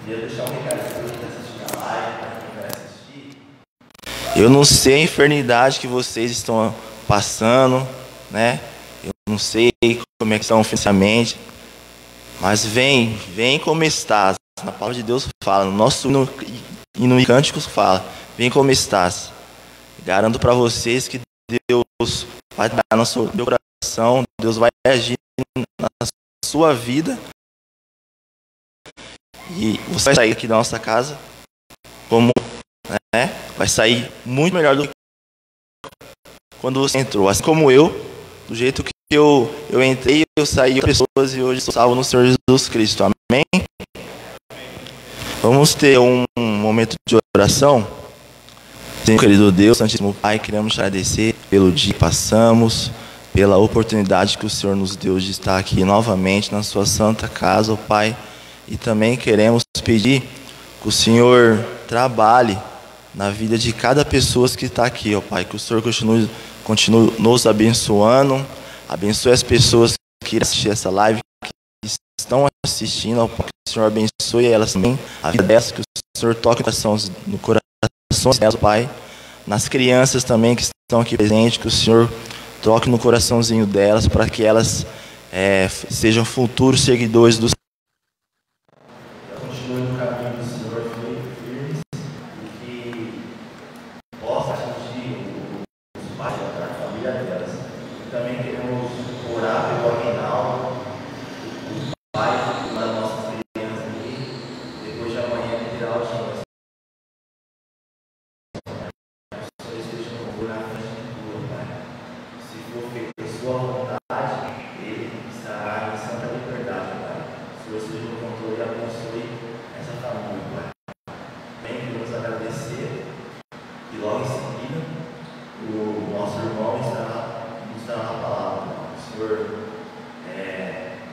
Queria deixar um recado para quem está assistindo a live, para quem vai assistir. Eu não sei a enfermidade que vocês estão passando, né? Eu não sei como é que estão fisicamente, mas vem como estás. Na palavra de Deus fala, no nosso hino e cânticos fala, vem como estás. Garanto para vocês que Deus vai dar no seu coração, Deus vai agir na sua vida. E você vai sair aqui da nossa casa como, né, vai sair muito melhor do que quando você entrou. Assim como eu, do jeito que eu entrei, eu saí pessoas e hoje sou salvo no Senhor Jesus Cristo. Amém? Vamos ter um momento de oração. Senhor querido Deus, Santíssimo Pai, queremos te agradecer pelo dia que passamos, pela oportunidade que o Senhor nos deu de estar aqui novamente na sua santa casa, ó Pai. E também queremos pedir que o Senhor trabalhe na vida de cada pessoa que está aqui, ó Pai. Que o Senhor continue nos abençoando, abençoe as pessoas que irão assistir essa live, que estão assistindo, ó Pai. Que o Senhor abençoe elas também, a vida delas, que o Senhor toque no coração delas, Pai. Nas crianças também que estão aqui presentes, que o Senhor toque no coraçãozinho delas, para que elas sejam futuros seguidores do Senhor. Continue no caminho do Senhor, firmes, e que possa atingir os pais da família delas. E também queremos orar pelo Aguinaldo, os pais das nossas crianças aqui, depois de amanhã ele terá audiência. Se for feita a sua vontade, ele estará em santa liberdade, Pai. Se você seja o controle e abençoe essa família, Pai. Bem, queremos agradecer e logo em seguida o nosso irmão nos dará a palavra. O Senhor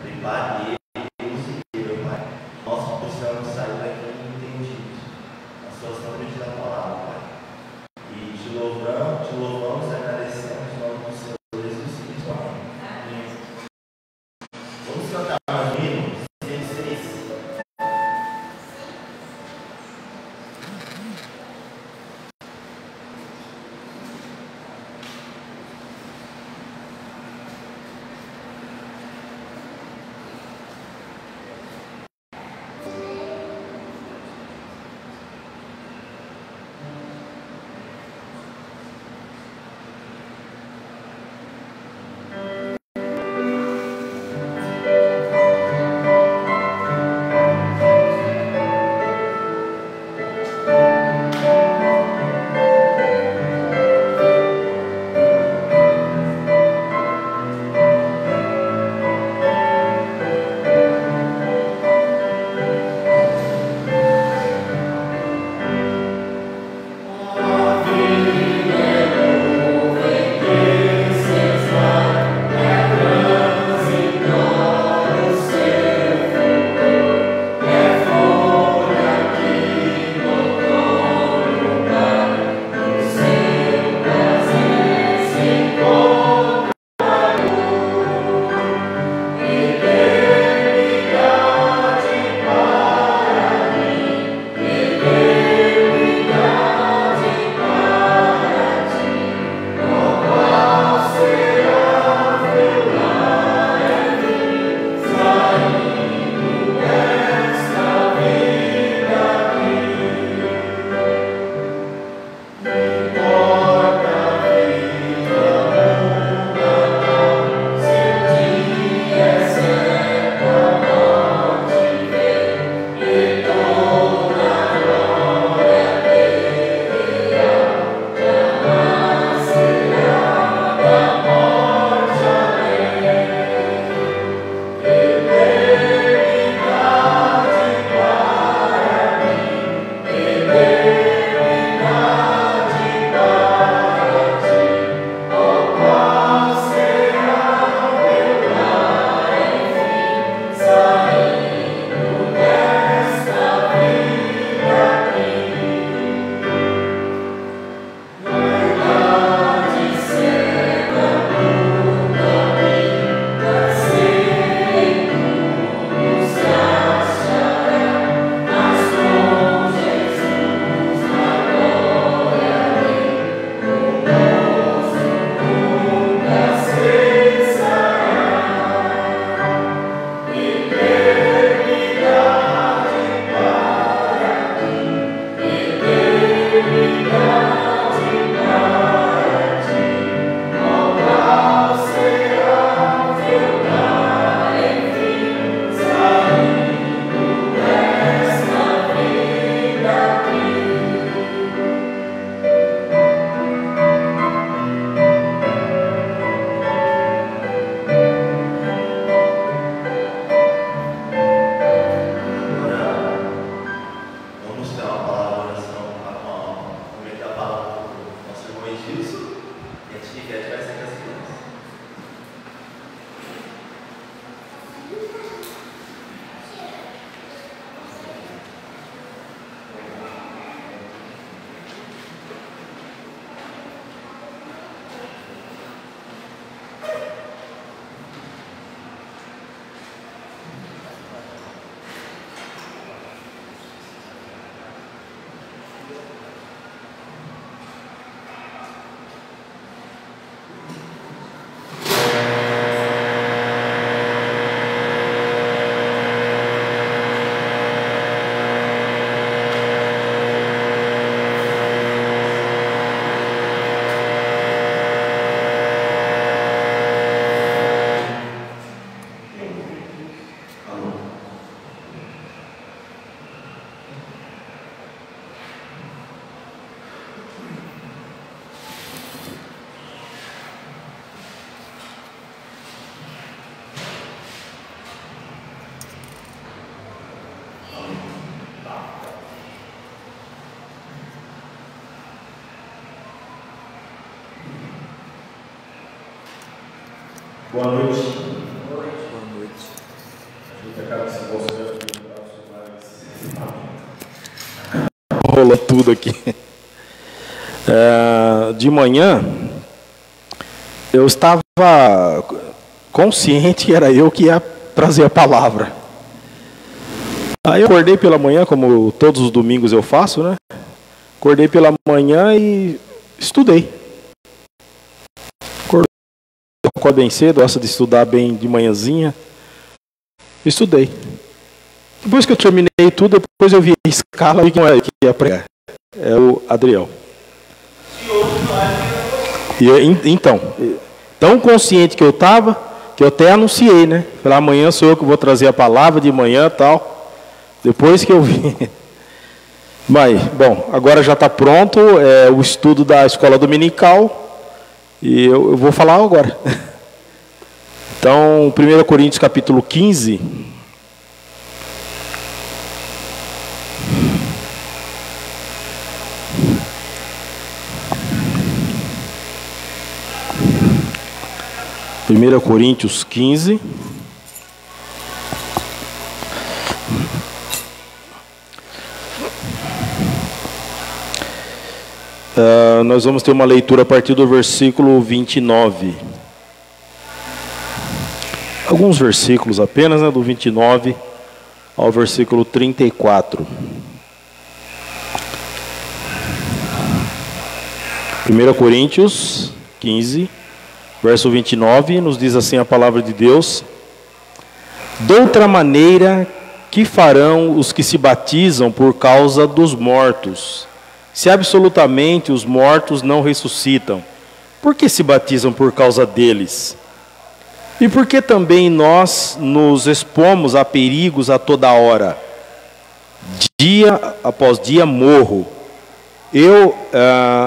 prepare ele e use ele, Pai. Nós possamos sair daqui entendidos na sua santa bendita palavra, Pai. E te louvamos e agradecemos em nome do Senhor Jesus Cristo. Amém. Vamos cantar mais um hino, 106. Boa noite. Boa noite. Rola tudo aqui. De manhã, eu estava consciente que era eu que ia trazer a palavra. Aí eu acordei pela manhã, como todos os domingos eu faço, né? Acordei pela manhã e estudei. Acordo bem cedo, gosto de estudar bem de manhãzinha. Estudei. Depois que eu terminei tudo, depois eu vi a escala e quem ia pregar. É o Adriel. Então, tão consciente que eu estava, que eu até anunciei, né? Falei, amanhã sou eu que vou trazer a palavra de manhã e tal. Depois que eu vi. Mas, bom, agora já está pronto o estudo da escola dominical. E eu vou falar agora. Então, 1 Coríntios capítulo 15. Primeira Coríntios 15. Nós vamos ter uma leitura a partir do versículo 29. Alguns versículos apenas, né, do 29 ao versículo 34. 1 Coríntios 15, verso 29, nos diz assim a palavra de Deus: de outra maneira, que farão os que se batizam por causa dos mortos? Se absolutamente os mortos não ressuscitam, por que se batizam por causa deles? E por que também nós nos expomos a perigos a toda hora? Dia após dia morro. Eu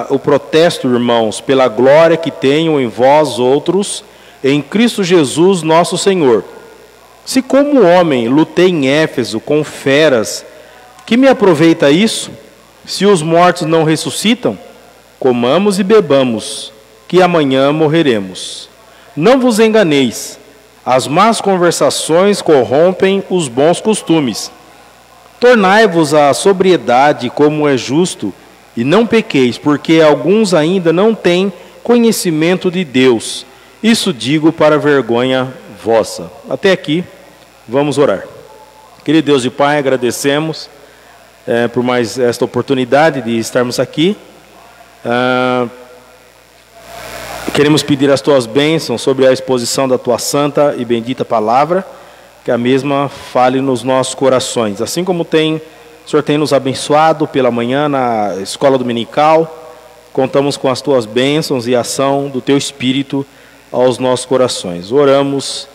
o protesto, irmãos, pela glória que tenho em vós outros, em Cristo Jesus nosso Senhor. Se como homem lutei em Éfeso com feras, que me aproveita isso? Se os mortos não ressuscitam, comamos e bebamos, que amanhã morreremos. Não vos enganeis, as más conversações corrompem os bons costumes. Tornai-vos à sobriedade como é justo, e não pequeis, porque alguns ainda não têm conhecimento de Deus. Isso digo para vergonha vossa. Até aqui, vamos orar. Querido Deus e Pai, agradecemos por mais esta oportunidade de estarmos aqui. Queremos pedir as Tuas bênçãos sobre a exposição da Tua santa e bendita palavra, que a mesma fale nos nossos corações. Assim como o Senhor tem nos abençoado pela manhã na escola dominical, contamos com as Tuas bênçãos e a ação do Teu Espírito aos nossos corações. Oramos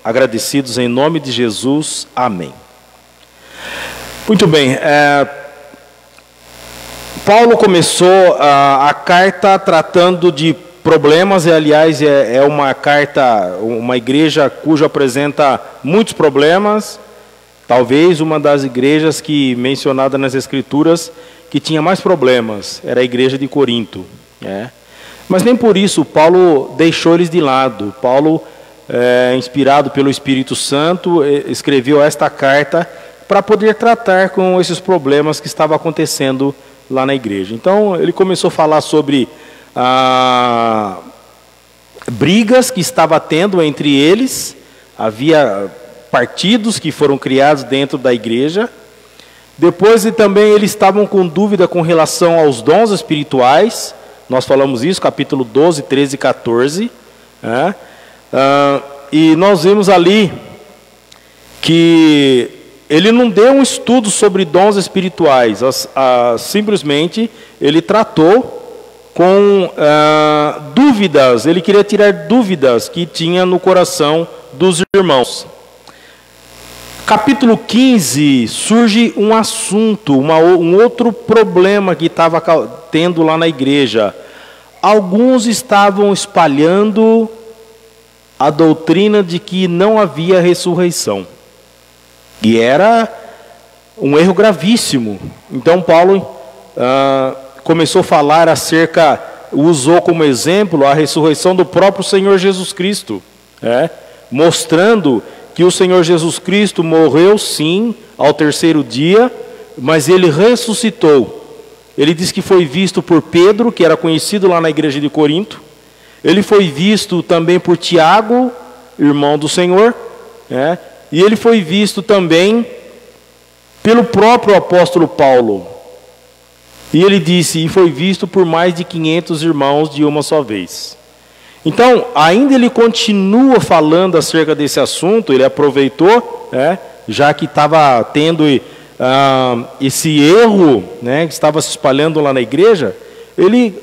agradecidos em nome de Jesus. Amém. Muito bem, Paulo começou a carta tratando de problemas, e aliás é uma carta, uma igreja cuja apresenta muitos problemas, talvez uma das igrejas que mencionada nas Escrituras que tinha mais problemas, era a igreja de Corinto. Mas nem por isso Paulo deixou eles de lado. Paulo, inspirado pelo Espírito Santo, escreveu esta carta para poder tratar com esses problemas que estavam acontecendo lá na igreja. Então, ele começou a falar sobre brigas que estava tendo entre eles. Havia partidos que foram criados dentro da igreja. Depois, também eles estavam com dúvida com relação aos dons espirituais. Nós falamos isso, capítulo 12, 13 e 14. E nós vimos ali que ele não deu um estudo sobre dons espirituais, simplesmente ele tratou com dúvidas, ele queria tirar dúvidas que tinha no coração dos irmãos. Capítulo 15, surge um assunto, um outro problema que estava tendo lá na igreja. Alguns estavam espalhando a doutrina de que não havia ressurreição. E era um erro gravíssimo. Então Paulo começou a falar usou como exemplo a ressurreição do próprio Senhor Jesus Cristo. mostrando que o Senhor Jesus Cristo morreu sim ao terceiro dia, mas ele ressuscitou. Ele diz que foi visto por Pedro, que era conhecido lá na igreja de Corinto. Ele foi visto também por Tiago, irmão do Senhor, e ele foi visto também pelo próprio apóstolo Paulo. E ele disse, e foi visto por mais de 500 irmãos de uma só vez. Então, ainda ele continua falando acerca desse assunto, ele aproveitou, já que estava tendo esse erro, que estava se espalhando lá na igreja, ele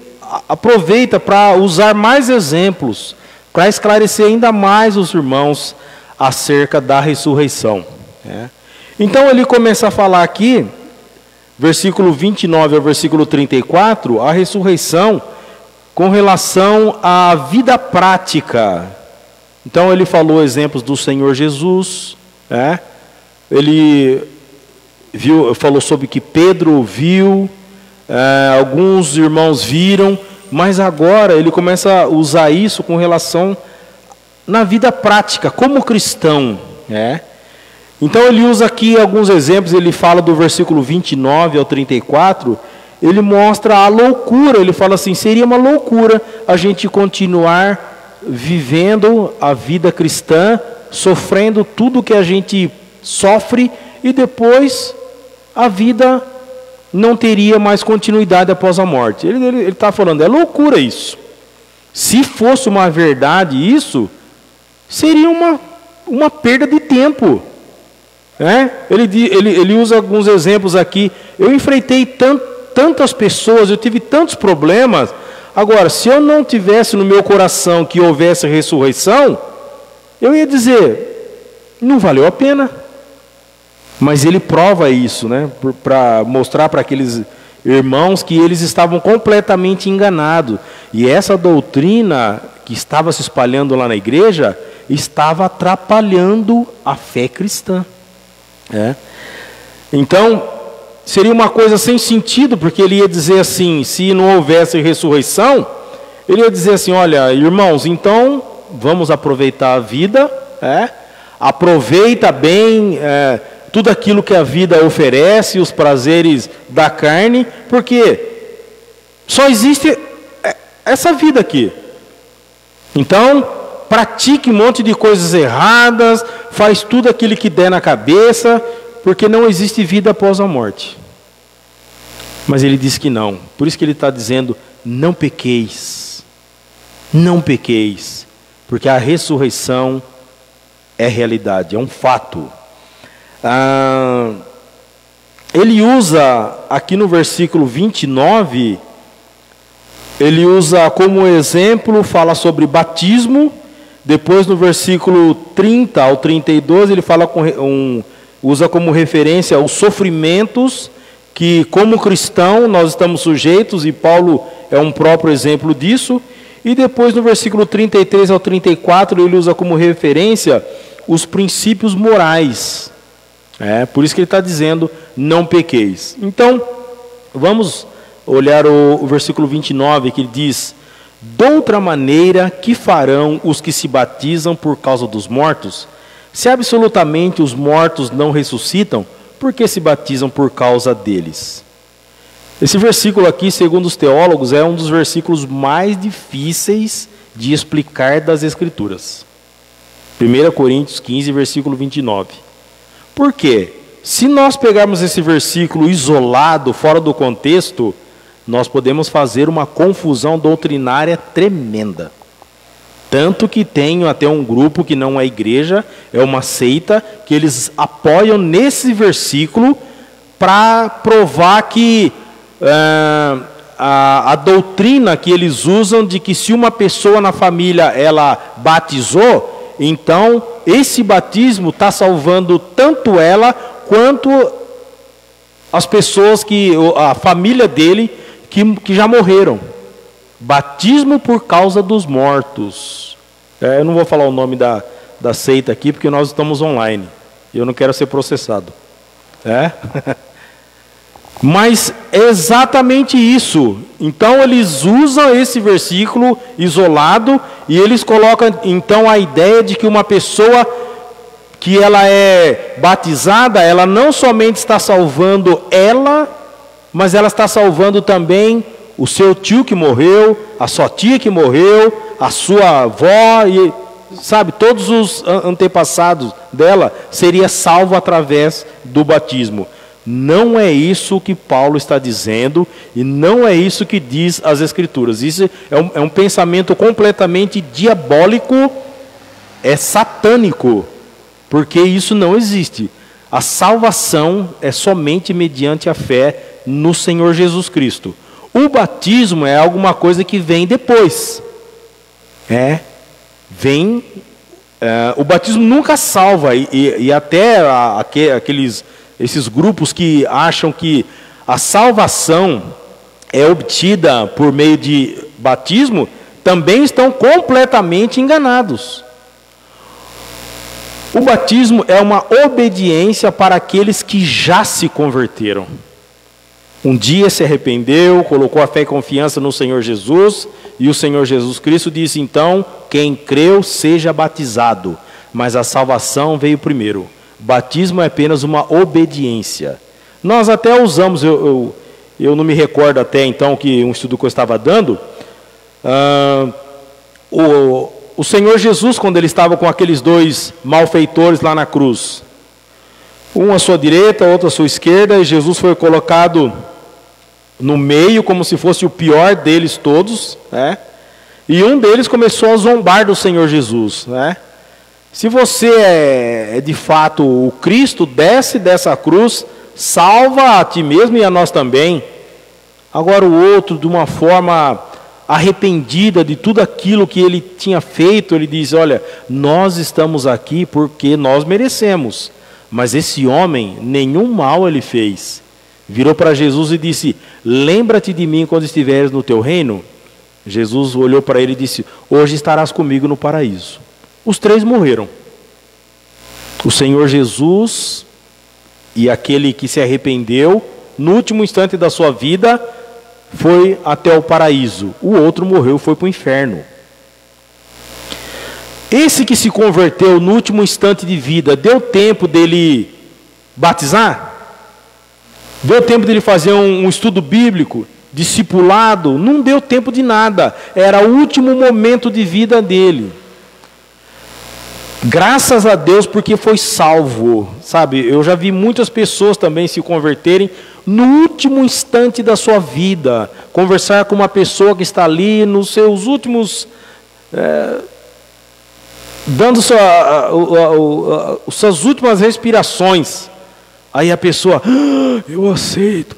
aproveita para usar mais exemplos, para esclarecer ainda mais os irmãos acerca da ressurreição. Então ele começa a falar aqui, versículo 29 ao versículo 34, a ressurreição com relação à vida prática. Então ele falou exemplos do Senhor Jesus, ele falou sobre que Pedro viu, alguns irmãos viram, mas agora ele começa a usar isso com relação na vida prática, como cristão. Então ele usa aqui alguns exemplos, ele fala do versículo 29 ao 34, ele mostra a loucura, ele fala assim, seria uma loucura a gente continuar vivendo a vida cristã, sofrendo tudo que a gente sofre, e depois a vida não teria mais continuidade após a morte. Ele está falando, é loucura isso. Se fosse uma verdade isso, seria uma perda de tempo. Ele usa alguns exemplos aqui. Eu enfrentei tantas pessoas, eu tive tantos problemas. Agora, se eu não tivesse no meu coração que houvesse ressurreição, eu ia dizer, não valeu a pena. Mas ele prova isso, para mostrar para aqueles irmãos que eles estavam completamente enganados. E essa doutrina que estava se espalhando lá na igreja estava atrapalhando a fé cristã. Então, seria uma coisa sem sentido, porque ele ia dizer assim, se não houvesse ressurreição, ele ia dizer assim, olha, irmãos, então vamos aproveitar a vida, aproveita bem tudo aquilo que a vida oferece, os prazeres da carne, porque só existe essa vida aqui. Então, pratique um monte de coisas erradas, faz tudo aquilo que der na cabeça, porque não existe vida após a morte. Mas ele diz que não. Por isso que ele está dizendo, não pequeis. Não pequeis. Porque a ressurreição é realidade, é um fato. Ele usa, aqui no versículo 29, ele usa como exemplo, fala sobre batismo. Depois no versículo 30 ao 32, ele fala usa como referência os sofrimentos que, como cristão, nós estamos sujeitos, e Paulo é um próprio exemplo disso. E depois no versículo 33 ao 34, ele usa como referência os princípios morais. Por isso que ele está dizendo, não pequeis. Então, vamos olhar o versículo 29, que ele diz, doutra maneira que farão os que se batizam por causa dos mortos? Se absolutamente os mortos não ressuscitam, por que se batizam por causa deles? Esse versículo aqui, segundo os teólogos, é um dos versículos mais difíceis de explicar das Escrituras. 1 Coríntios 15, versículo 29. Por quê? Se nós pegarmos esse versículo isolado, fora do contexto, nós podemos fazer uma confusão doutrinária tremenda. Tanto que tem até um grupo que não é igreja, é uma seita, que eles apoiam nesse versículo para provar que a doutrina que eles usam de que se uma pessoa na família ela batizou, então esse batismo está salvando tanto ela quanto as pessoas a família dele que já morreram. Batismo por causa dos mortos. Eu não vou falar o nome da seita aqui, porque nós estamos online. Eu não quero ser processado. Mas é exatamente isso. Então eles usam esse versículo isolado e eles colocam então a ideia de que uma pessoa que ela é batizada, ela não somente está salvando ela, mas ela está salvando também o seu tio que morreu, a sua tia que morreu, a sua avó, e sabe, todos os antepassados dela seria salvo através do batismo. Não é isso que Paulo está dizendo e não é isso que diz as Escrituras. Isso é um pensamento completamente diabólico, é satânico, porque isso não existe. A salvação é somente mediante a fé no Senhor Jesus Cristo. O batismo é alguma coisa que vem depois. O batismo nunca salva, e até esses grupos que acham que a salvação é obtida por meio de batismo, também estão completamente enganados. O batismo é uma obediência para aqueles que já se converteram. Um dia se arrependeu, colocou a fé e confiança no Senhor Jesus, e o Senhor Jesus Cristo disse então, quem creu seja batizado, mas a salvação veio primeiro. Batismo é apenas uma obediência. Nós até usamos, eu não me recordo até então que um estudo que eu estava dando, o Senhor Jesus, quando ele estava com aqueles dois malfeitores lá na cruz, um à sua direita, outro à sua esquerda, e Jesus foi colocado no meio como se fosse o pior deles todos, né? E um deles começou a zombar do Senhor Jesus, né? Se você é de fato o Cristo, desce dessa cruz, salva a ti mesmo e a nós também. Agora o outro, de uma forma arrependida de tudo aquilo que ele tinha feito, ele diz, olha, nós estamos aqui porque nós merecemos, mas esse homem, nenhum mal ele fez. Virou para Jesus e disse, lembra-te de mim quando estiveres no teu reino. Jesus olhou para ele e disse, hoje estarás comigo no paraíso. Os três morreram. O Senhor Jesus e aquele que se arrependeu, no último instante da sua vida, foi até o paraíso. O outro morreu e foi para o inferno. Esse que se converteu no último instante de vida, deu tempo dele batizar? Deu tempo dele fazer um estudo bíblico, discipulado? Não deu tempo de nada. Era o último momento de vida dele. Graças a Deus porque foi salvo, sabe? Eu já vi muitas pessoas também se converterem no último instante da sua vida. Conversar com uma pessoa que está ali nos seus últimos... dando suas últimas respirações. Aí a pessoa, eu aceito.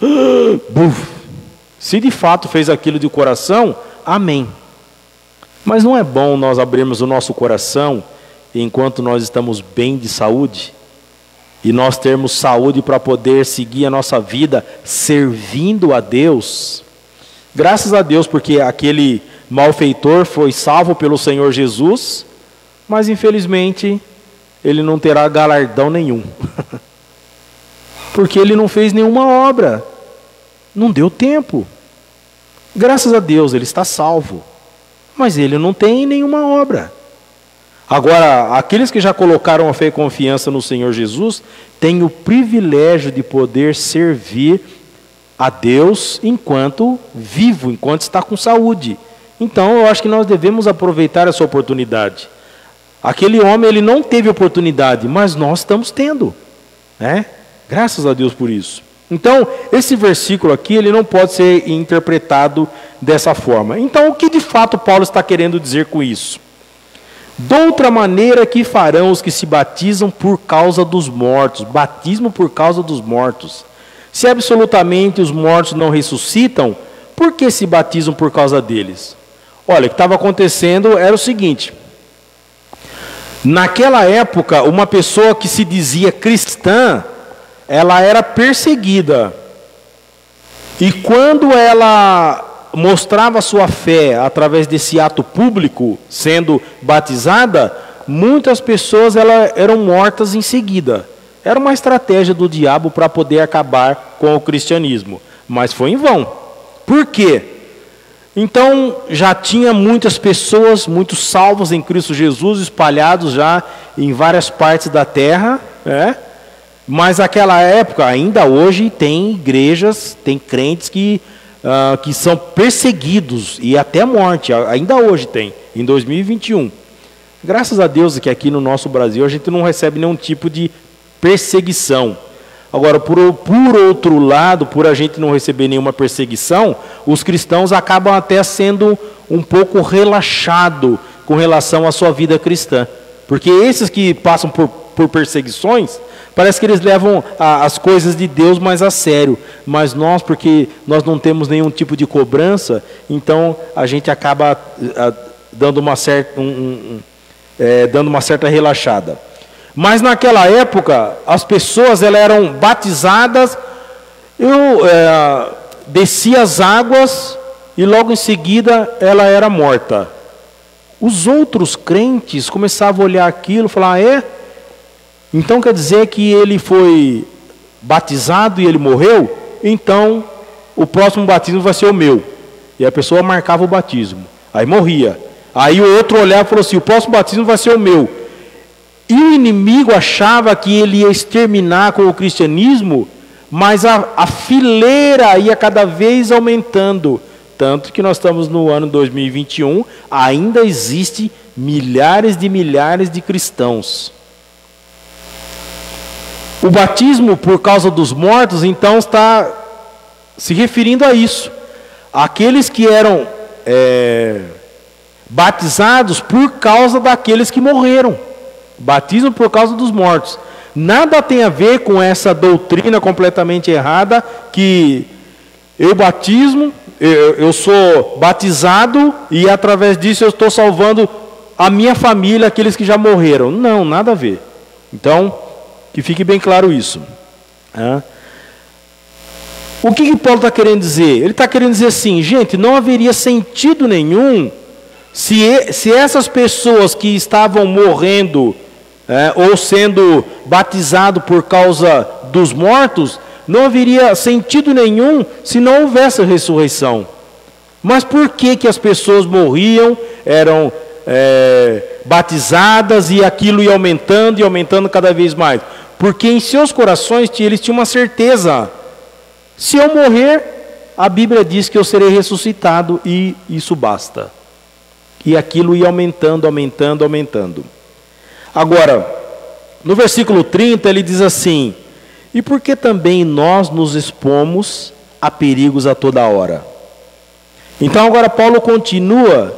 Se de fato fez aquilo de coração, amém. Mas não é bom nós abrirmos o nosso coração enquanto nós estamos bem de saúde, e nós termos saúde para poder seguir a nossa vida servindo a Deus? Graças a Deus, porque aquele malfeitor foi salvo pelo Senhor Jesus, mas infelizmente ele não terá galardão nenhum, porque ele não fez nenhuma obra, não deu tempo. Graças a Deus ele está salvo, mas ele não tem nenhuma obra. Agora, aqueles que já colocaram a fé e confiança no Senhor Jesus, têm o privilégio de poder servir a Deus enquanto vivo, enquanto está com saúde. Então, eu acho que nós devemos aproveitar essa oportunidade. Aquele homem, ele não teve oportunidade, mas nós estamos tendo, né? Graças a Deus por isso. Então, esse versículo aqui, ele não pode ser interpretado dessa forma. Então, o que de fato Paulo está querendo dizer com isso? De outra maneira que farão os que se batizam por causa dos mortos. Batismo por causa dos mortos. Se absolutamente os mortos não ressuscitam, por que se batizam por causa deles? Olha, o que estava acontecendo era o seguinte. Naquela época, uma pessoa que se dizia cristã, ela era perseguida. E quando ela mostrava sua fé através desse ato público, sendo batizada, muitas pessoas eram mortas em seguida. Era uma estratégia do diabo para poder acabar com o cristianismo, mas foi em vão. Por quê? Então já tinha muitas pessoas, muitos salvos em Cristo Jesus, espalhados já em várias partes da terra, né? Mas naquela época, ainda hoje, tem igrejas, tem crentes que são perseguidos e até a morte, ainda hoje tem, em 2021. Graças a Deus que aqui no nosso Brasil a gente não recebe nenhum tipo de perseguição. Agora, por outro lado, por a gente não receber nenhuma perseguição, os cristãos acabam até sendo um pouco relaxados com relação à sua vida cristã. Porque esses que passam por perseguições, parece que eles levam as coisas de Deus mais a sério. Mas nós, porque nós não temos nenhum tipo de cobrança, então a gente acaba dando uma certa relaxada. Mas naquela época, as pessoas elas eram batizadas, descia as águas e logo em seguida ela era morta. Os outros crentes começavam a olhar aquilo e falar, então quer dizer que ele foi batizado e ele morreu? Então o próximo batismo vai ser o meu. E a pessoa marcava o batismo, aí morria. Aí o outro olhava e falou assim, o próximo batismo vai ser o meu. E o inimigo achava que ele ia exterminar com o cristianismo, mas a fileira ia cada vez aumentando. Tanto que nós estamos no ano 2021, ainda existe milhares de cristãos. O batismo por causa dos mortos, então, está se referindo a isso. Aqueles que eram batizados por causa daqueles que morreram. Batismo por causa dos mortos. Nada tem a ver com essa doutrina completamente errada que eu sou batizado e através disso eu estou salvando a minha família, aqueles que já morreram. Não, nada a ver. Então, que fique bem claro isso. O que Paulo está querendo dizer? Ele está querendo dizer assim, gente, não haveria sentido nenhum se essas pessoas que estavam morrendo ou sendo batizados por causa dos mortos, não haveria sentido nenhum se não houvesse ressurreição. Mas por que as pessoas morriam, eram batizadas e aquilo ia aumentando e aumentando cada vez mais? Porque em seus corações eles tinham uma certeza: se eu morrer, a Bíblia diz que eu serei ressuscitado e isso basta. E aquilo ia aumentando, aumentando, aumentando. Agora, no versículo 30 ele diz assim: e por que também nós nos expomos a perigos a toda hora? Então agora Paulo continua,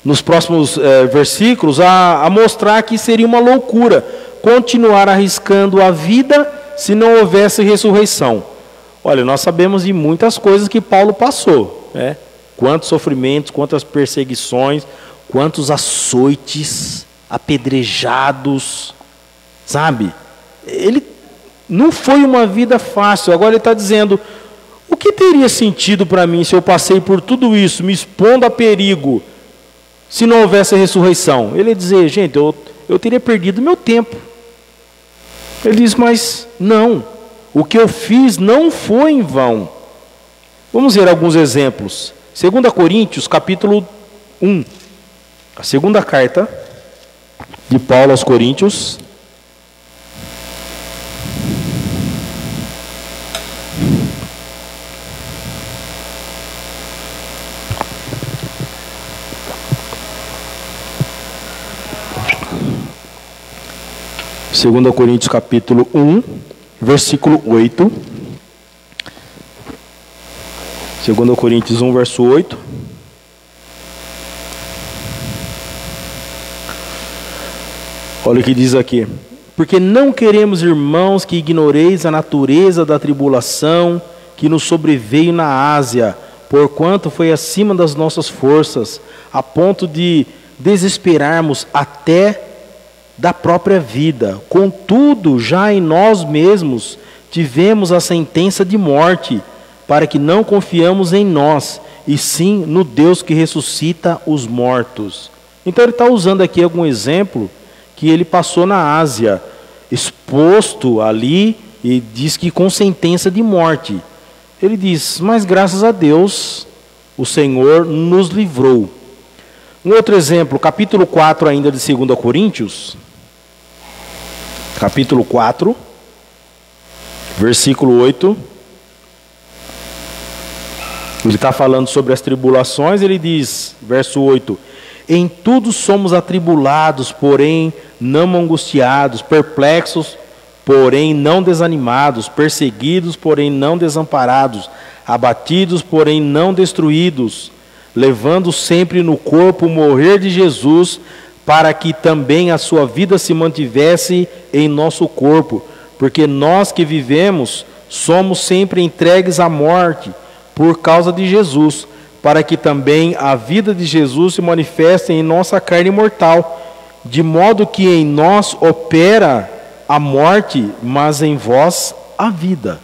nos próximos versículos, a mostrar que seria uma loucura continuar arriscando a vida se não houvesse ressurreição. Olha, nós sabemos de muitas coisas que Paulo passou, né? Quantos sofrimentos, quantas perseguições, quantos açoites, apedrejados, sabe? Ele não foi uma vida fácil. Agora ele está dizendo: o que teria sentido para mim se eu passei por tudo isso, me expondo a perigo, se não houvesse a ressurreição? Ele ia dizer: gente, eu teria perdido meu tempo. Ele diz: mas não, o que eu fiz não foi em vão. Vamos ver alguns exemplos. 2 Coríntios, capítulo 1. A segunda carta de Paulo aos Coríntios. Segunda Coríntios, capítulo 1, versículo 8. 2 Coríntios 1, verso 8. Olha o que diz aqui: porque não queremos, irmãos, que ignoreis a natureza da tribulação que nos sobreveio na Ásia, porquanto foi acima das nossas forças, a ponto de desesperarmos até da própria vida. Contudo, já em nós mesmos tivemos a sentença de morte, para que não confiamos em nós, e sim no Deus que ressuscita os mortos. Então ele está usando aqui algum exemplo que ele passou na Ásia. exposto ali, e diz que com sentença de morte. Ele diz, mas graças a Deus, o Senhor nos livrou. Um outro exemplo, capítulo 4 ainda de 2 Coríntios. Capítulo 4, versículo 8. Ele está falando sobre as tribulações, ele diz, verso 8: em tudo somos atribulados, porém não angustiados, perplexos, porém não desanimados, perseguidos, porém não desamparados, abatidos, porém não destruídos, levando sempre no corpo o morrer de Jesus, para que também a sua vida se mantivesse em nosso corpo, porque nós que vivemos somos sempre entregues à morte por causa de Jesus, para que também a vida de Jesus se manifeste em nossa carne mortal, de modo que em nós opera a morte, mas em vós a vida.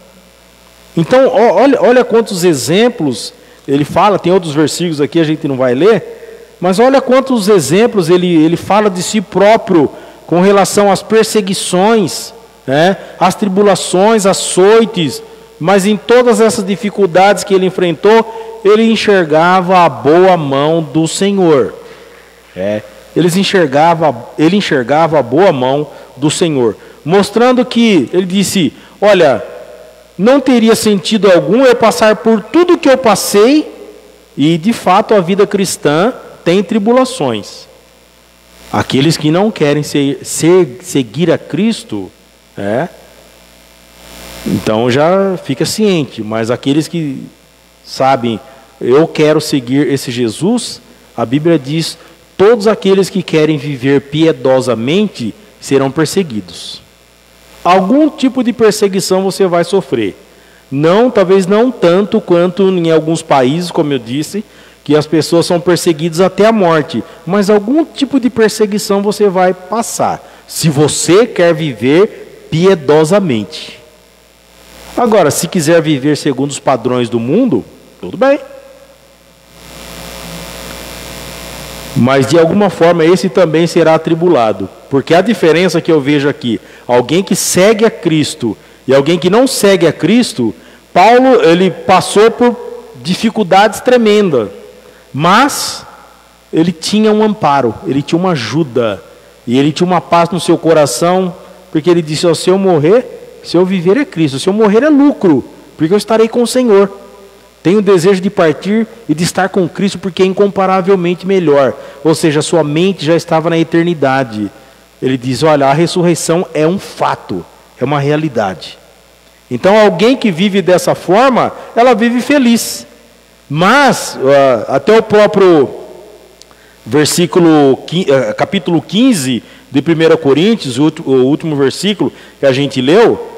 Então, olha quantos exemplos ele fala, tem outros versículos aqui, a gente não vai ler, mas olha quantos exemplos ele fala de si próprio com relação às perseguições, né, às tribulações, açoites, mas em todas essas dificuldades que ele enfrentou, ele enxergava a boa mão do Senhor. Ele enxergava a boa mão do Senhor, mostrando que, ele disse, olha, não teria sentido algum eu passar por tudo que eu passei, e de fato a vida cristã tem tribulações. Aqueles que não querem seguir a Cristo, então já fica ciente, mas aqueles que sabem, eu quero seguir esse Jesus, a Bíblia diz, todos aqueles que querem viver piedosamente serão perseguidos. Algum tipo de perseguição você vai sofrer. Não, talvez não tanto quanto em alguns países, como eu disse, que as pessoas são perseguidas até a morte, mas algum tipo de perseguição você vai passar, se você quer viver piedosamente. Agora, se quiser viver segundo os padrões do mundo, tudo bem. Mas de alguma forma esse também será atribulado. Porque a diferença que eu vejo aqui, alguém que segue a Cristo e alguém que não segue a Cristo, Paulo, ele passou por dificuldades tremendas, mas ele tinha um amparo, ele tinha uma ajuda, e ele tinha uma paz no seu coração, porque ele disse, se eu morrer, se eu viver é Cristo, se eu morrer é lucro, porque eu estarei com o Senhor. Tenho o desejo de partir e de estar com Cristo, porque é incomparavelmente melhor. Ou seja, sua mente já estava na eternidade. Ele diz, olha, a ressurreição é um fato, é uma realidade. Então alguém que vive dessa forma, ela vive feliz. Mas, até o próprio capítulo 15 de 1 Coríntios, o último versículo que a gente leu,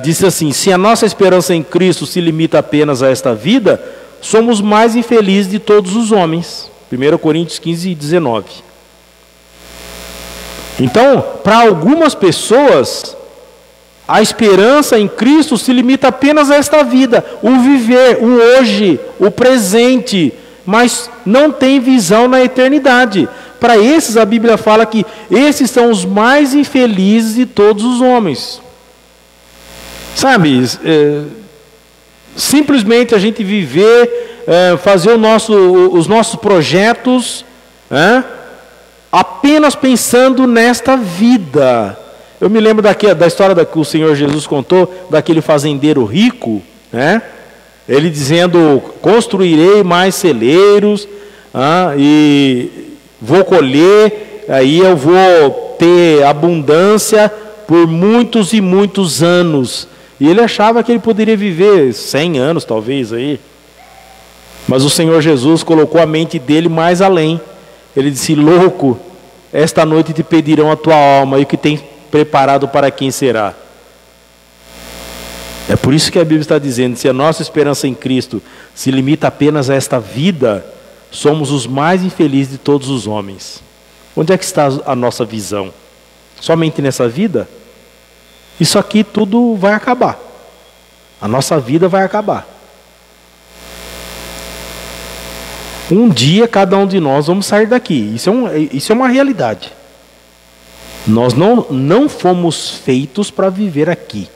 diz assim, se a nossa esperança em Cristo se limita apenas a esta vida, somos mais infelizes de todos os homens. 1 Coríntios 15, 19. Então, para algumas pessoas, a esperança em Cristo se limita apenas a esta vida, o viver, o hoje, o presente, mas não tem visão na eternidade. Para esses, a Bíblia fala que esses são os mais infelizes de todos os homens. Sabe, simplesmente a gente viver, fazer os nossos projetos, apenas pensando nesta vida. Eu me lembro da história que o Senhor Jesus contou, daquele fazendeiro rico, ele dizendo, construirei mais celeiros, e vou colher, aí eu vou ter abundância por muitos e muitos anos. E ele achava que ele poderia viver 100 anos, talvez, aí. Mas o Senhor Jesus colocou a mente dele mais além. Ele disse, louco, esta noite te pedirão a tua alma, e o que tem preparado para quem será? É por isso que a Bíblia está dizendo, se a nossa esperança em Cristo se limita apenas a esta vida, somos os mais infelizes de todos os homens. Onde é que está a nossa visão? Somente nessa vida? Isso aqui tudo vai acabar. A nossa vida vai acabar. Um dia cada um de nós vamos sair daqui. Isso é uma realidade. Nós não fomos feitos para viver aqui.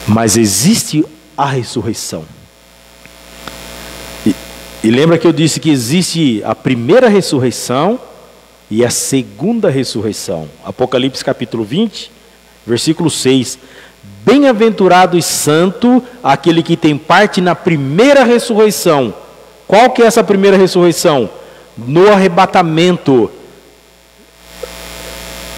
Mas existe a ressurreição. E lembra que eu disse que existe a primeira ressurreição e a segunda ressurreição. Apocalipse capítulo 20, versículo 6. Bem-aventurado e santo aquele que tem parte na primeira ressurreição. Qual que é essa primeira ressurreição? No arrebatamento.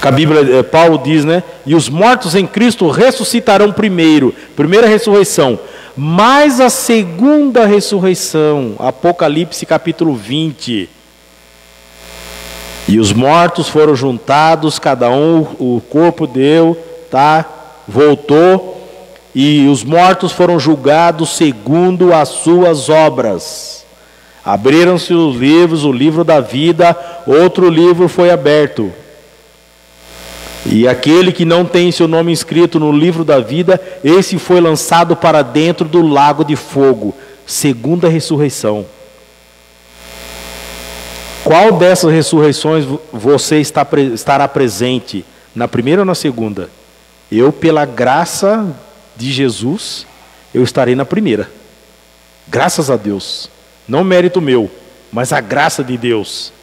A Bíblia, Paulo diz, né? E os mortos em Cristo ressuscitarão primeiro. Primeira ressurreição. Mas a segunda ressurreição. Apocalipse capítulo 20. E os mortos foram juntados, cada um, o corpo deu, tá? Voltou. E os mortos foram julgados segundo as suas obras. Abriram-se os livros, o livro da vida, outro livro foi aberto. E aquele que não tem seu nome inscrito no livro da vida, esse foi lançado para dentro do lago de fogo. Segunda ressurreição. Qual dessas ressurreições você estará presente? Na primeira ou na segunda? Eu, pela graça de Jesus, eu estarei na primeira. Graças a Deus. Não mérito meu, mas a graça de Deus.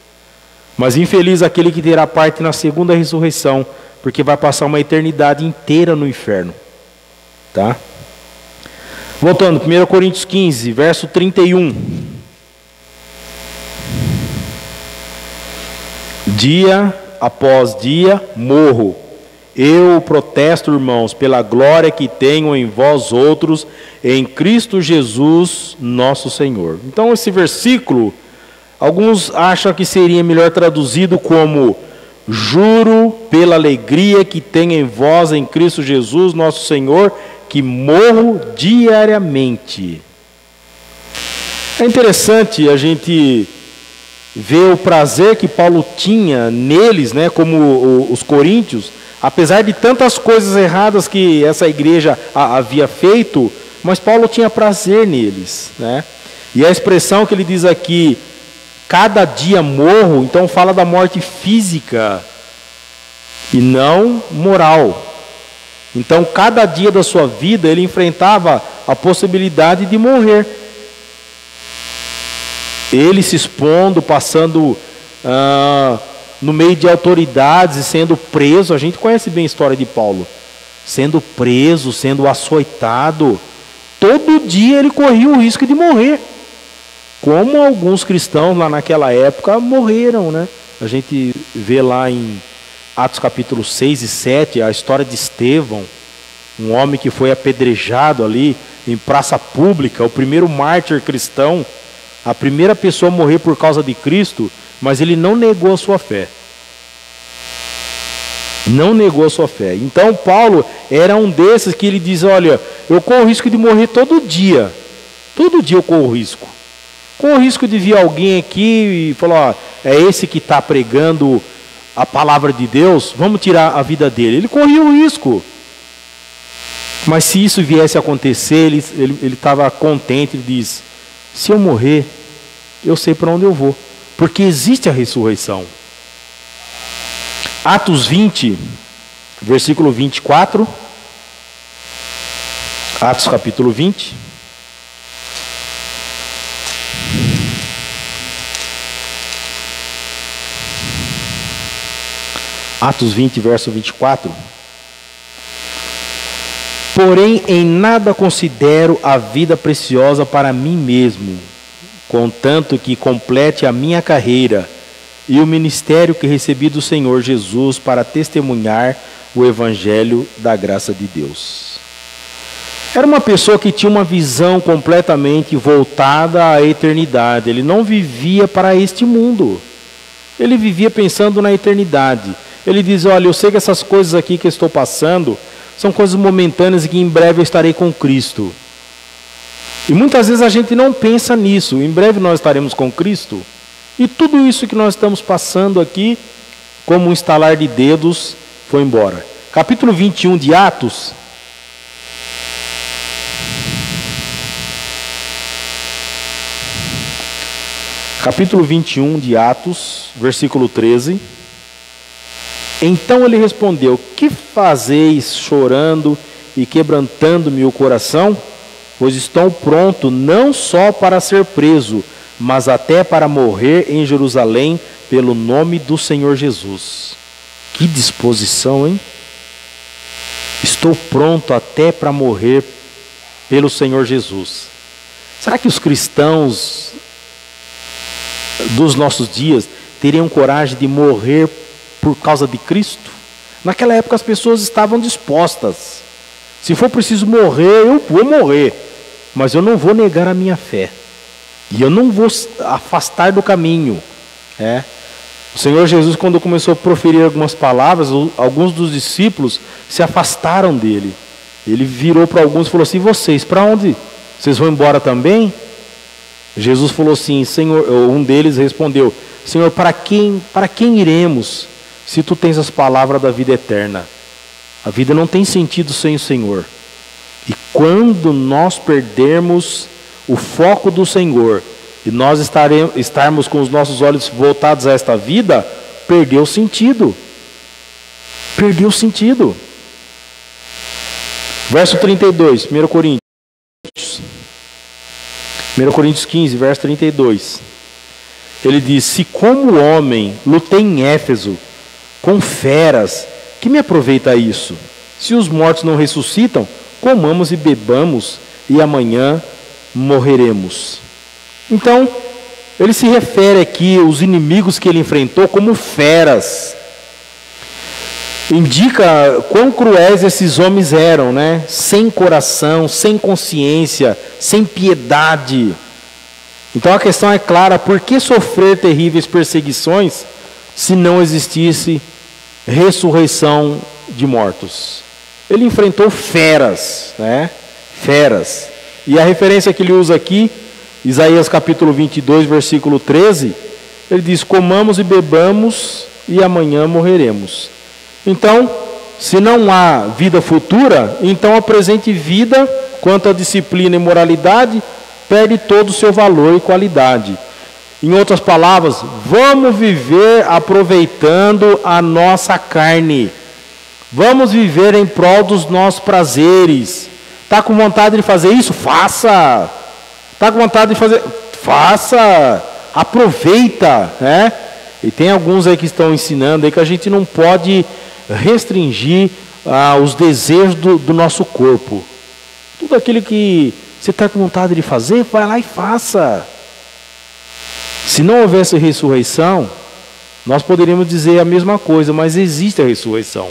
Mas infeliz aquele que terá parte na segunda ressurreição, porque vai passar uma eternidade inteira no inferno. Tá? Voltando, 1 Coríntios 15, verso 31. Dia após dia morro. Eu protesto, irmãos, pela glória que tenho em vós outros, em Cristo Jesus, nosso Senhor. Então esse versículo, alguns acham que seria melhor traduzido como: juro pela alegria que tenho em vós, em Cristo Jesus, nosso Senhor, que morro diariamente. É interessante a gente ver o prazer que Paulo tinha neles, né, como os coríntios, apesar de tantas coisas erradas que essa igreja havia feito, mas Paulo tinha prazer neles, né? E a expressão que ele diz aqui, cada dia morro, então fala da morte física e não moral. Então, cada dia da sua vida, ele enfrentava a possibilidade de morrer. Ele se expondo, passando no meio de autoridades e sendo preso. A gente conhece bem a história de Paulo. Sendo preso, sendo açoitado. Todo dia ele corria o risco de morrer. Como alguns cristãos lá naquela época morreram, né? A gente vê lá em Atos capítulo 6 e 7, a história de Estevão, um homem que foi apedrejado ali em praça pública, o primeiro mártir cristão, a primeira pessoa a morrer por causa de Cristo, mas ele não negou a sua fé. Não negou a sua fé. Então Paulo era um desses que ele diz: olha, eu corro o risco de morrer todo dia. Todo dia eu corro o risco. Corro o risco de vir alguém aqui e falar: ó, é esse que está pregando a palavra de Deus, vamos tirar a vida dele. Ele corria o risco. Mas se isso viesse a acontecer, ele estava contente. Ele diz: se eu morrer, eu sei para onde eu vou, porque existe a ressurreição. Atos 20, versículo 24. Atos capítulo 20. Atos 20, verso 24. Porém, em nada considero a vida preciosa para mim mesmo, contanto que complete a minha carreira e o ministério que recebi do Senhor Jesus para testemunhar o evangelho da graça de Deus. Era uma pessoa que tinha uma visão completamente voltada à eternidade. Ele não vivia para este mundo. Ele vivia pensando na eternidade. Ele diz: olha, eu sei que essas coisas aqui que eu estou passando são coisas momentâneas e que em breve eu estarei com Cristo. E muitas vezes a gente não pensa nisso. Em breve nós estaremos com Cristo. E tudo isso que nós estamos passando aqui, como um estalar de dedos, foi embora. Capítulo 21 de Atos. Capítulo 21 de Atos, versículo 13. Então ele respondeu: que fazeis chorando e quebrantando-me o coração? Pois estou pronto não só para ser preso, mas até para morrer em Jerusalém pelo nome do Senhor Jesus. Que disposição, hein? Estou pronto até para morrer pelo Senhor Jesus. Será que os cristãos dos nossos dias teriam coragem de morrer por causa de Cristo? Naquela época as pessoas estavam dispostas. Se for preciso morrer, eu vou morrer. Mas eu não vou negar a minha fé. E eu não vou afastar do caminho. O Senhor Jesus, quando começou a proferir algumas palavras, alguns dos discípulos se afastaram dele. Ele virou para alguns e falou assim: vocês, para onde? Vocês vão embora também? Jesus falou assim: Senhor, um deles respondeu: Senhor, para quem iremos, se tu tens as palavras da vida eterna? A vida não tem sentido sem o Senhor. E quando nós perdermos o foco do Senhor, e nós estarmos com os nossos olhos voltados a esta vida, perdeu sentido. Perdeu sentido. Verso 32, 1 Coríntios 15, verso 32. Ele diz: se como homem lutei em Éfeso com feras, que me aproveita isso? Se os mortos não ressuscitam, comamos e bebamos, e amanhã morreremos. Então, ele se refere aqui aos inimigos que ele enfrentou como feras. Indica quão cruéis esses homens eram, né? Sem coração, sem consciência, sem piedade. Então a questão é clara: por que sofrer terríveis perseguições se não existisse ressurreição de mortos? Ele enfrentou feras, né? Feras. E a referência que ele usa aqui, Isaías capítulo 22, versículo 13, ele diz: comamos e bebamos e amanhã morreremos. Então, se não há vida futura, então a presente vida, quanto à disciplina e moralidade, perde todo o seu valor e qualidade. Em outras palavras, vamos viver aproveitando a nossa carne. Vamos viver em prol dos nossos prazeres. Está com vontade de fazer isso? Faça. Está com vontade de fazer? Faça. Aproveita, né? E tem alguns aí que estão ensinando aí que a gente não pode restringir os desejos do nosso corpo. Tudo aquilo que você está com vontade de fazer, vai lá e faça. Se não houvesse ressurreição, nós poderíamos dizer a mesma coisa, mas existe a ressurreição.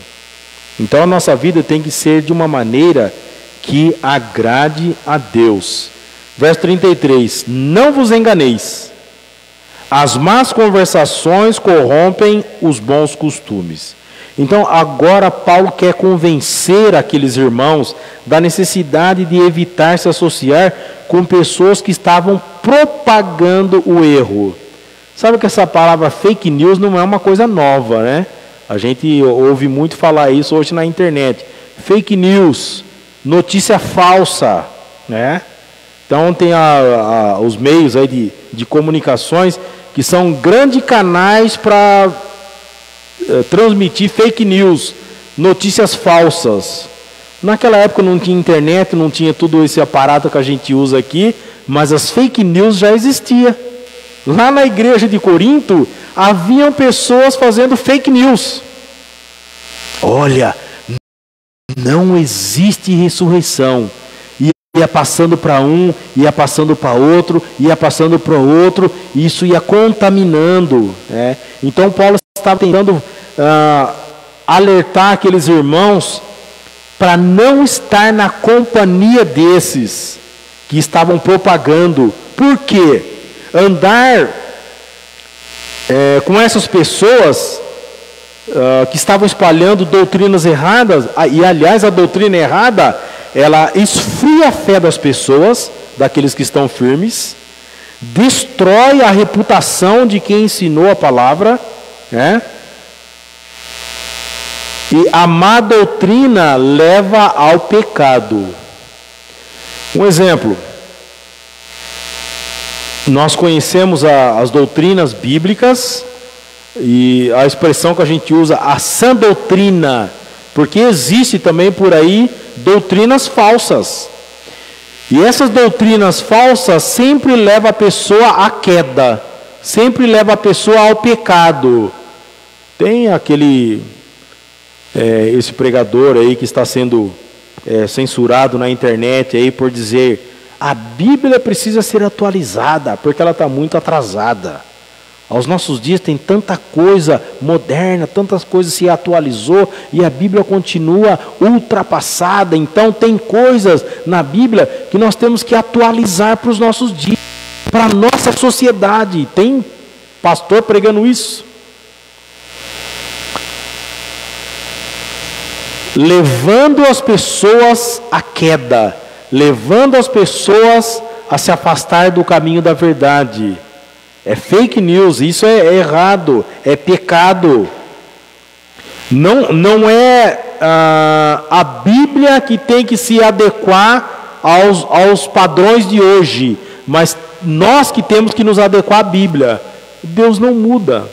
Então a nossa vida tem que ser de uma maneira que agrade a Deus. Verso 33: não vos enganeis, as más conversações corrompem os bons costumes. Então agora Paulo quer convencer aqueles irmãos da necessidade de evitar se associar com pessoas que estavam propagando o erro. Sabe que essa palavra fake news não é uma coisa nova, né? A gente ouve muito falar isso hoje na internet. Fake news, notícia falsa, né? Então tem os meios aí de comunicações que são grandes canais para transmitir fake news, notícias falsas. Naquela época não tinha internet, não tinha todo esse aparato que a gente usa aqui, mas as fake news já existiam. Lá na igreja de Corinto, haviam pessoas fazendo fake news. Olha, não existe ressurreição. Ia passando para um, ia passando para outro, ia passando para outro, e isso ia contaminando, né? Então Paulo estava tentando alertar aqueles irmãos para não estar na companhia desses que estavam propagando. Por quê? Andar com essas pessoas que estavam espalhando doutrinas erradas, e aliás a doutrina errada, ela esfria a fé das pessoas, daqueles que estão firmes, destrói a reputação de quem ensinou a palavra, né? E a má doutrina leva ao pecado. Um exemplo: nós conhecemos as doutrinas bíblicas, E a expressão que a gente usa, a sã doutrina, porque existe também por aí doutrinas falsas. E essas doutrinas falsas sempre levam a pessoa à queda, sempre levam a pessoa ao pecado. Tem esse pregador aí que está sendo censurado na internet aí por dizer: a Bíblia precisa ser atualizada porque ela está muito atrasada. Aos nossos dias tem tanta coisa moderna, tantas coisas se atualizou e a Bíblia continua ultrapassada. Então tem coisas na Bíblia que nós temos que atualizar para os nossos dias, para a nossa sociedade. Tem pastor pregando isso. Levando as pessoas à queda, levando as pessoas a se afastar do caminho da verdade. É fake news, isso é errado, é pecado. Não é a Bíblia que tem que se adequar aos padrões de hoje, mas nós que temos que nos adequar à Bíblia. Deus não muda.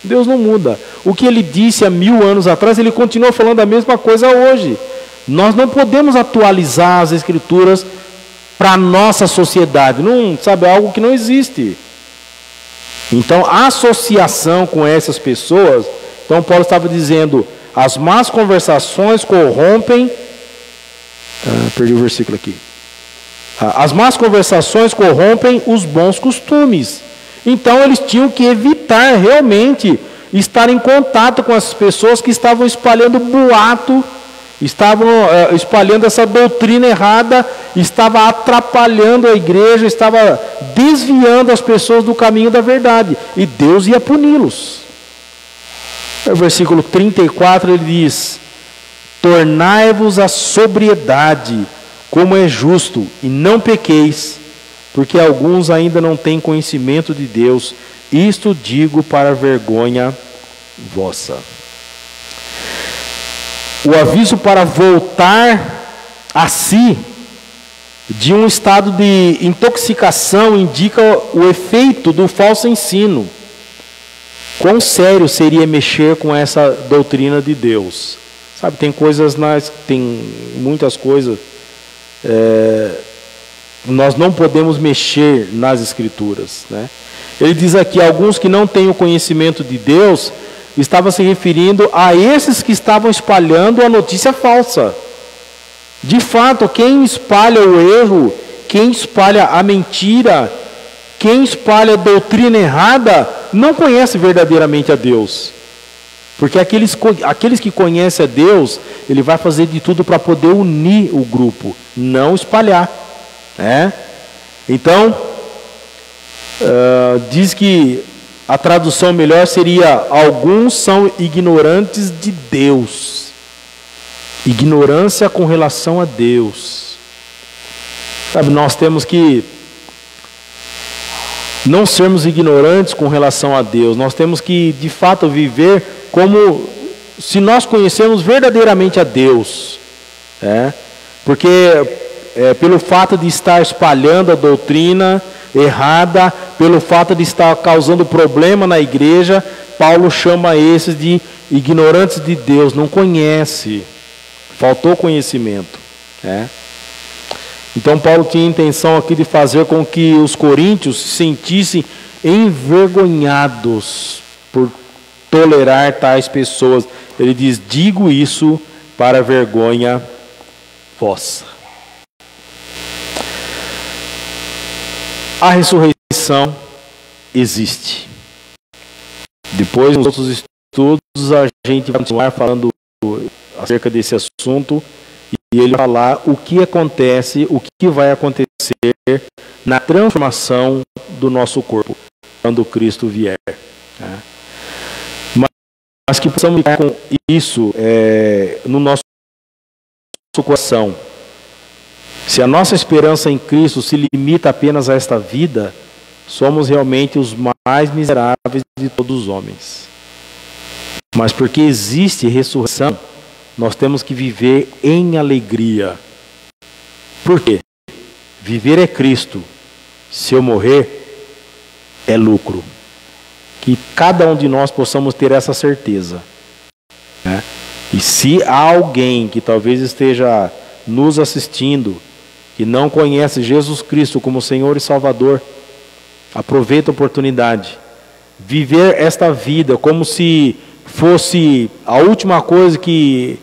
Deus não muda. O que ele disse há 1000 anos atrás, ele continua falando a mesma coisa hoje. Nós não podemos atualizar as Escrituras para a nossa sociedade. Não, sabe, é algo que não existe. Então, a associação com essas pessoas, então Paulo estava dizendo, as más conversações corrompem, perdi o versículo aqui. As más conversações corrompem os bons costumes. Então, eles tinham que evitar realmente estar em contato com as pessoas que estavam espalhando boato, estavam espalhando essa doutrina errada, estava atrapalhando a igreja, estava desviando as pessoas do caminho da verdade, e Deus ia puni-los. No versículo 34 ele diz: tornai-vos a sobriedade, como é justo, e não pequeis, porque alguns ainda não têm conhecimento de Deus. Isto digo para vergonha vossa. O aviso para voltar a si de um estado de intoxicação indica o efeito do falso ensino. Quão sério seria mexer com essa doutrina de Deus? Sabe, tem muitas coisas. Nós não podemos mexer nas Escrituras, né? Ele diz aqui, alguns que não têm o conhecimento de Deus, estava se referindo a esses que estavam espalhando a notícia falsa. De fato, quem espalha o erro, quem espalha a mentira, quem espalha a doutrina errada, não conhece verdadeiramente a Deus. Porque aqueles que conhecem a Deus, ele vai fazer de tudo para poder unir o grupo, não espalhar, né? Então, diz que a tradução melhor seria: alguns são ignorantes de Deus. Ignorância com relação a Deus. Sabe, nós temos que não sermos ignorantes com relação a Deus. Nós temos que, de fato, viver como se nós conhecemos verdadeiramente a Deus. Porque pelo fato de estar espalhando a doutrina errada, pelo fato de estar causando problema na igreja, Paulo chama esses de ignorantes de Deus, não conhece, faltou conhecimento, né? Então Paulo tinha a intenção aqui de fazer com que os coríntios se sentissem envergonhados por tolerar tais pessoas. Ele diz: digo isso para vergonha vossa. A ressurreição existe. Depois, nos outros estudos, a gente vai continuar falando acerca desse assunto e ele vai falar o que acontece, o que vai acontecer na transformação do nosso corpo quando Cristo vier. Mas que possamos ficar com isso no nosso coração. Se a nossa esperança em Cristo se limita apenas a esta vida, somos realmente os mais miseráveis de todos os homens. Mas porque existe ressurreição, nós temos que viver em alegria. Por quê? Viver é Cristo. Se eu morrer, é lucro. que cada um de nós possamos ter essa certeza, né? E se há alguém que talvez esteja nos assistindo, que não conhece Jesus Cristo como Senhor e Salvador, aproveita a oportunidade. Viver esta vida como se fosse a última coisa que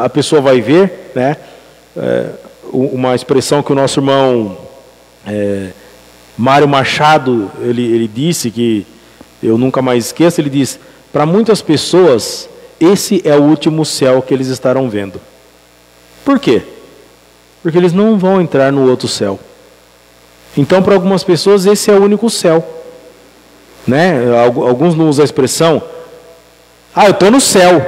a pessoa vai ver, né? Uma expressão que o nosso irmão Mário Machado, ele disse, que eu nunca mais esqueço, ele diz: para muitas pessoas, esse é o último céu que eles estarão vendo. Por quê? Porque eles não vão entrar no outro céu. Então, para algumas pessoas, esse é o único céu, né? Alguns não usam a expressão: eu estou no céu.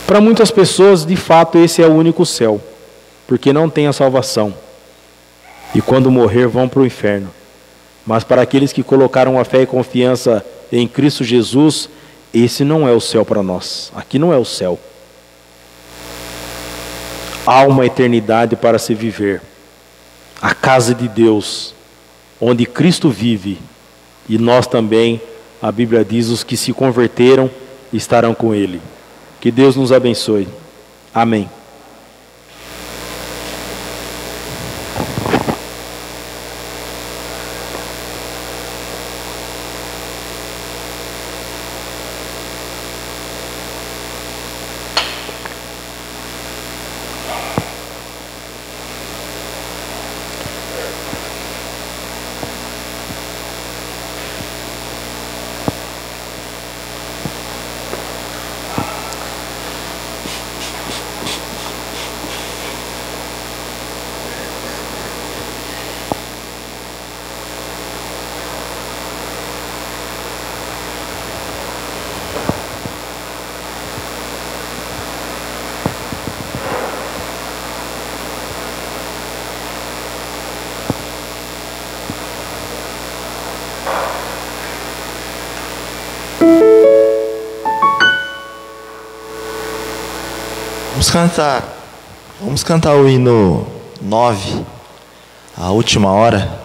Para muitas pessoas, de fato, esse é o único céu, porque não tem a salvação. E quando morrer, vão para o inferno. Mas para aqueles que colocaram a fé e confiança em Cristo Jesus, esse não é o céu para nós. Aqui não é o céu. Há uma eternidade para se viver. A casa de Deus, onde Cristo vive. E nós também, a Bíblia diz, os que se converteram estarão com Ele. Que Deus nos abençoe. Amém. Vamos cantar o hino 9, a última hora.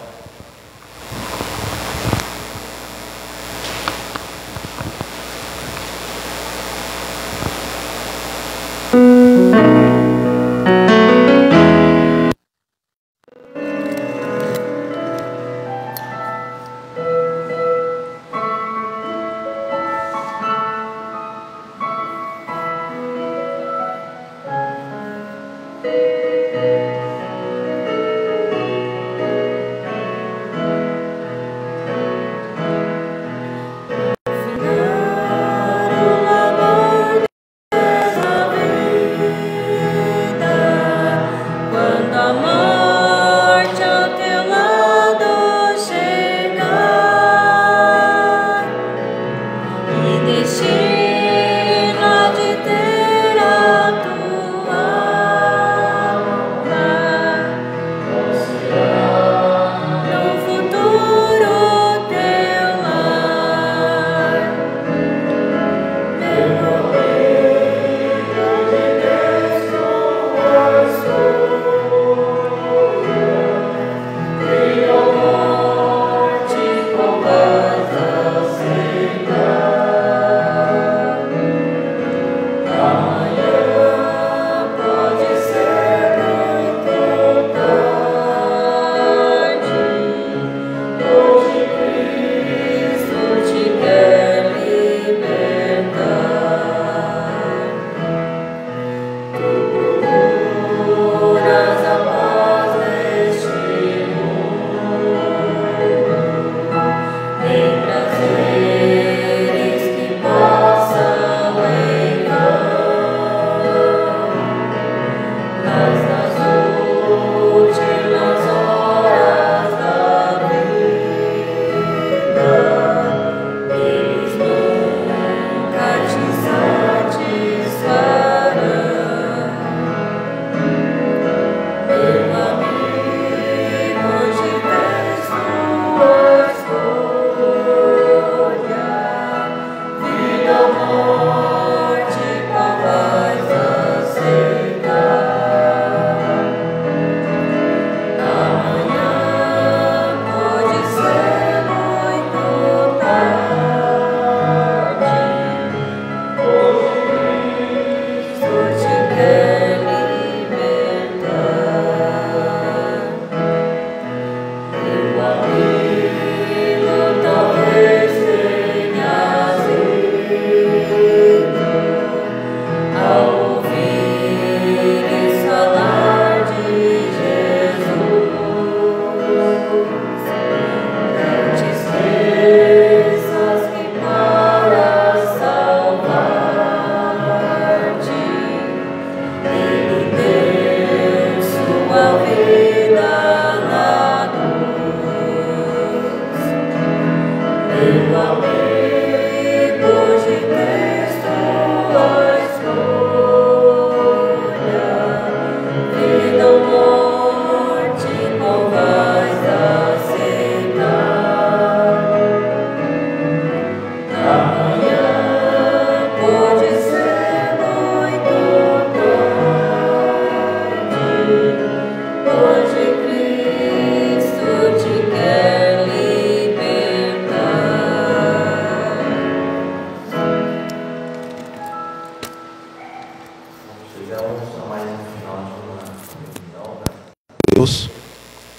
Deus,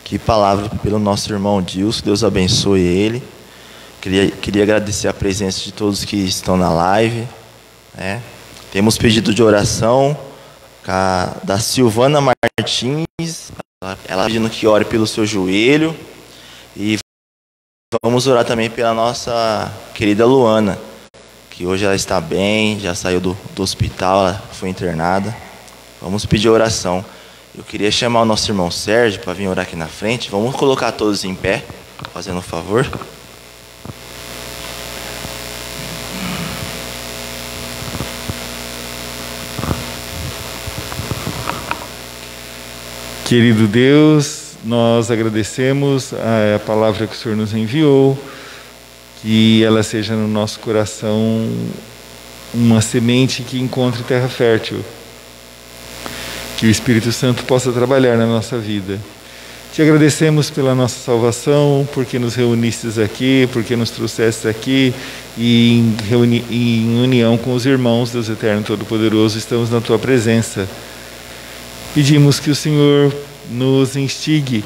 que palavra pelo nosso irmão Dilson, Deus abençoe ele. Queria agradecer a presença de todos que estão na live, né? Temos pedido de oração da Silvana Martins, ela pedindo que ore pelo seu joelho, e vamos orar também pela nossa querida Luana, que hoje ela está bem, já saiu do hospital, ela foi internada. Vamos pedir oração. Eu queria chamar o nosso irmão Sérgio para vir orar aqui na frente. Vamos colocar todos em pé, fazendo um favor. Querido Deus, nós agradecemos a palavra que o Senhor nos enviou, que ela seja no nosso coração uma semente que encontre terra fértil, que o Espírito Santo possa trabalhar na nossa vida. Te agradecemos pela nossa salvação, porque nos reunistes aqui, porque nos trouxestes aqui, e em união com os irmãos, Deus Eterno Todo-Poderoso, estamos na Tua presença. Pedimos que o Senhor nos instigue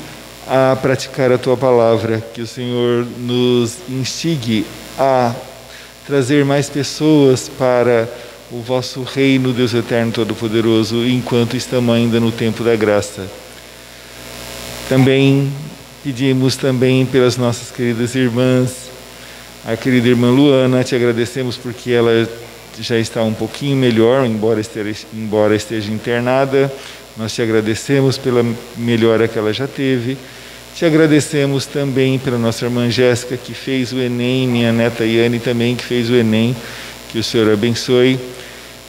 a praticar a Tua palavra, que o Senhor nos instigue a trazer mais pessoas para o vosso reino, Deus Eterno Todo-Poderoso, enquanto estamos ainda no tempo da graça. Também pedimos pelas nossas queridas irmãs, a querida irmã Luana, te agradecemos porque ela já está um pouquinho melhor, embora esteja internada. Nós te agradecemos pela melhora que ela já teve. Te agradecemos também pela nossa irmã Jéssica, que fez o Enem, minha neta Iane também, que fez o Enem. Que o Senhor abençoe.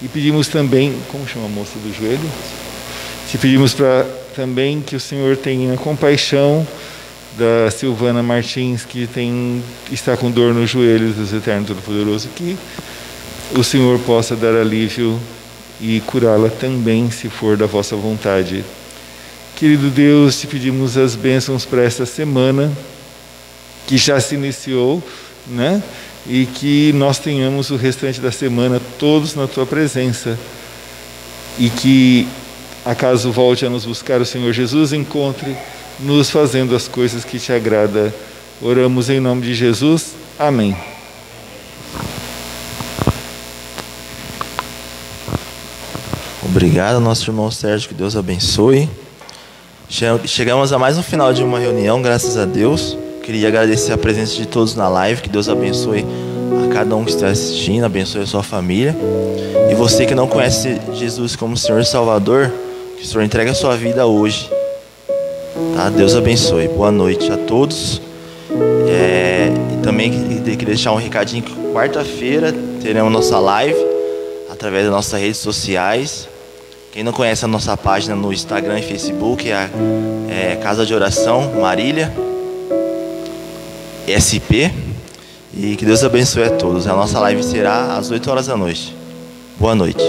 E pedimos também, como chama a moça do joelho? Te pedimos também que o Senhor tenha compaixão da Silvana Martins, que está com dor nos joelhos, Deus Eterno Todo-Poderoso, que o Senhor possa dar alívio e curá-la também, se for da vossa vontade. Querido Deus, te pedimos as bênçãos para esta semana, que já se iniciou, né? E que nós tenhamos o restante da semana todos na Tua presença. E que, acaso volte a nos buscar o Senhor Jesus, encontre-nos fazendo as coisas que te agrada. Oramos em nome de Jesus. Amém. Obrigado, nosso irmão Sérgio, que Deus abençoe. Chegamos a mais um final de uma reunião, graças a Deus. Queria agradecer a presença de todos na live, que Deus abençoe a cada um que está assistindo, abençoe a sua família. E você que não conhece Jesus como Senhor e Salvador, que o Senhor entregue a sua vida hoje. Tá? Deus abençoe. Boa noite a todos. E também queria deixar um recadinho que quarta-feira teremos nossa live através das nossas redes sociais. Quem não conhece a nossa página no Instagram e Facebook é Casa de Oração Marília SP. E que Deus abençoe a todos. A nossa live será às 8 horas da noite. Boa noite.